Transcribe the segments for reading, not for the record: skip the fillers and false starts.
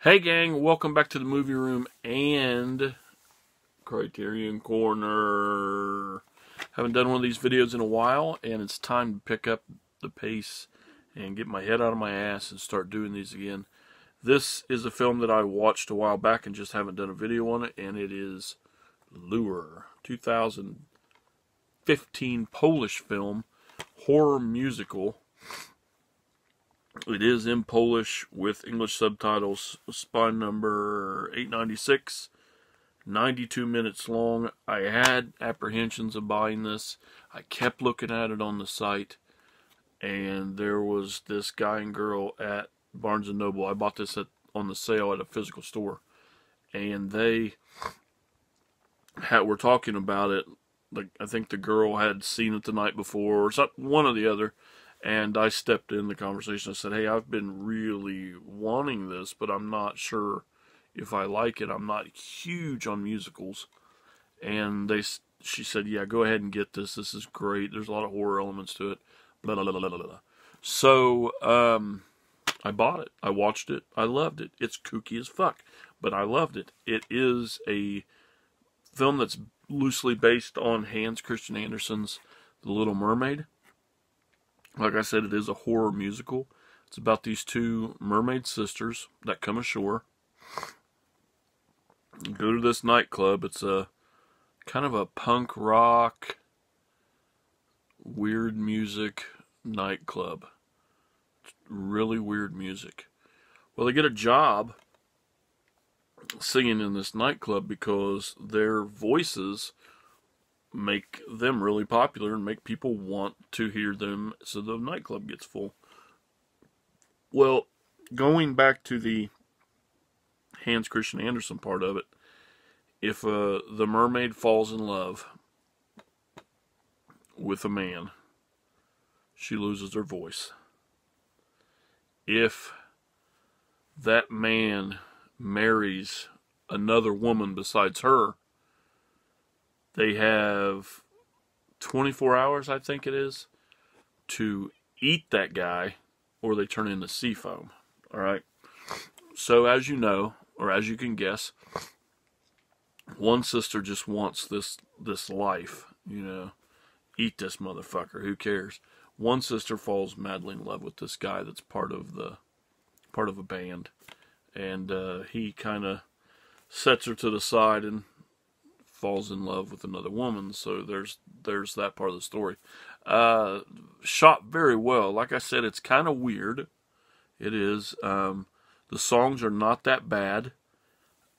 Hey gang, welcome back to the movie room and Criterion Corner. Haven't done one of these videos in a while, and it's time to pick up the pace and get my head out of my ass and start doing these again. This is a film that I watched a while back and just haven't done a video on it, and it is Lure, 2015 Polish film, horror musical. It is in Polish with English subtitles. Spine number 896, 92 minutes long. I had apprehensions of buying this. I kept looking at it on the site, and there was this guy and girl at Barnes & Noble. I bought this on the sale at a physical store, and they were talking about it. Like, I think the girl had seen it the night before, or something, one or the other. And I stepped in the conversation. I said, hey, I've been really wanting this, but I'm not sure if I like it. I'm not huge on musicals. And she said, yeah, go ahead and get this. This is great. There's a lot of horror elements to it. Blah, blah, blah, blah, blah. So, I bought it. I watched it. I loved it. It's kooky as fuck, but I loved it. It is a film that's loosely based on Hans Christian Andersen's The Little Mermaid. Like I said, it is a horror musical. It's about these two mermaid sisters that come ashore, go to this nightclub. It's a kind of a punk rock, weird music nightclub. It's really weird music. Well, they get a job singing in this nightclub because their voices make them really popular and make people want to hear them, so the nightclub gets full. Well, going back to the Hans Christian Andersen part of it, if the mermaid falls in love with a man, she loses her voice. If that man marries another woman besides her, they have 24 hours, I think it is, to eat that guy, or they turn into sea foam. Alright? So, as you know, or as you can guess, one sister just wants this life, you know. Eat this motherfucker, who cares? One sister falls madly in love with this guy that's part of a band. And he kind of sets her to the side and falls in love with another woman. So there's that part of the story. Shot very well. Like I said, it's kind of weird. It is. The songs are not that bad.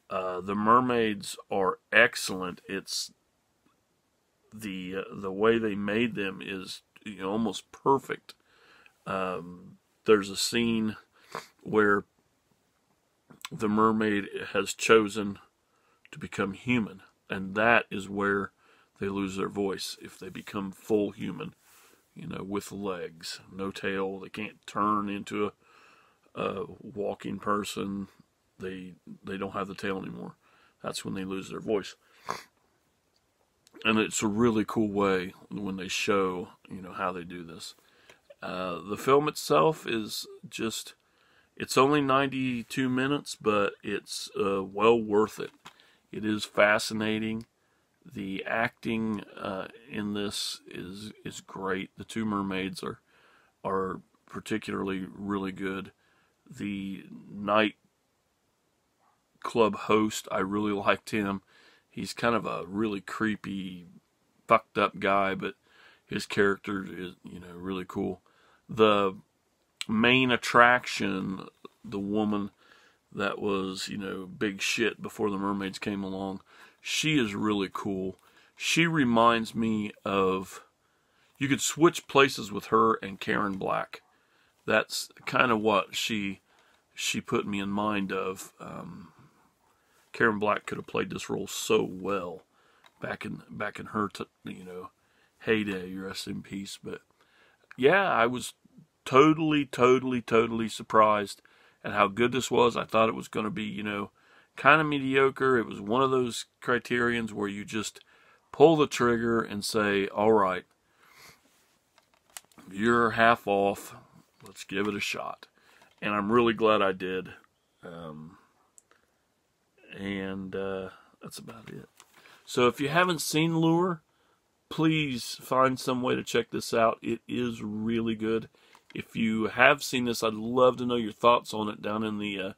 The mermaids are excellent. It's the way they made them is, you know, almost perfect. There's a scene where the mermaid has chosen to become human. And that is where they lose their voice. If they become full human, you know, with legs, no tail, they can't turn into a walking person. They don't have the tail anymore. That's when they lose their voice. And it's a really cool way when they show, you know, how they do this. The film itself is just, it's only 92 minutes, but it's well worth it. It is fascinating. The acting in this is great. The two mermaids are particularly really good. The night club host, I really liked him. He's kind of a really creepy, fucked up guy, but his character is, you know, really cool. The main attraction, the woman that was, you know, big shit before the mermaids came along, she is really cool. She reminds me of, you could switch places with her and Karen Black. That's kind of what she put me in mind of. Karen Black could have played this role so well back in her, you know, heyday. Rest in peace. But yeah, I was totally surprised at how good this was. I thought it was going to be, you know, kind of mediocre. It was one of those Criterions where you just pull the trigger and say, all right, you're half off. Let's give it a shot. And I'm really glad I did. And that's about it. So if you haven't seen Lure, please find some way to check this out. It is really good. If you have seen this, I'd love to know your thoughts on it down in the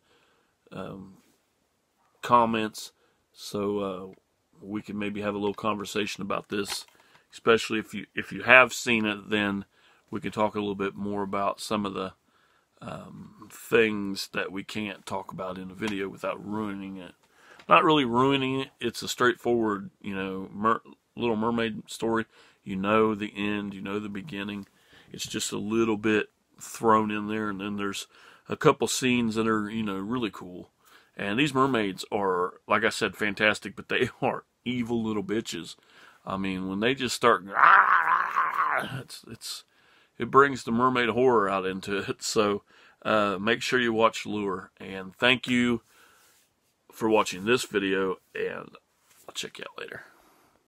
comments, so we can maybe have a little conversation about this. Especially if you have seen it, then we can talk a little bit more about some of the things that we can't talk about in a video without ruining it. Not really ruining it. It's a straightforward, Little Mermaid story. You know the end, you know the beginning. It's just a little bit thrown in there, and then there's a couple scenes that are, really cool. And these mermaids are, like I said, fantastic, but they are evil little bitches. I mean, when they just start, it brings the mermaid horror out into it. So make sure you watch Lure. And thank you for watching this video, and I'll check you out later.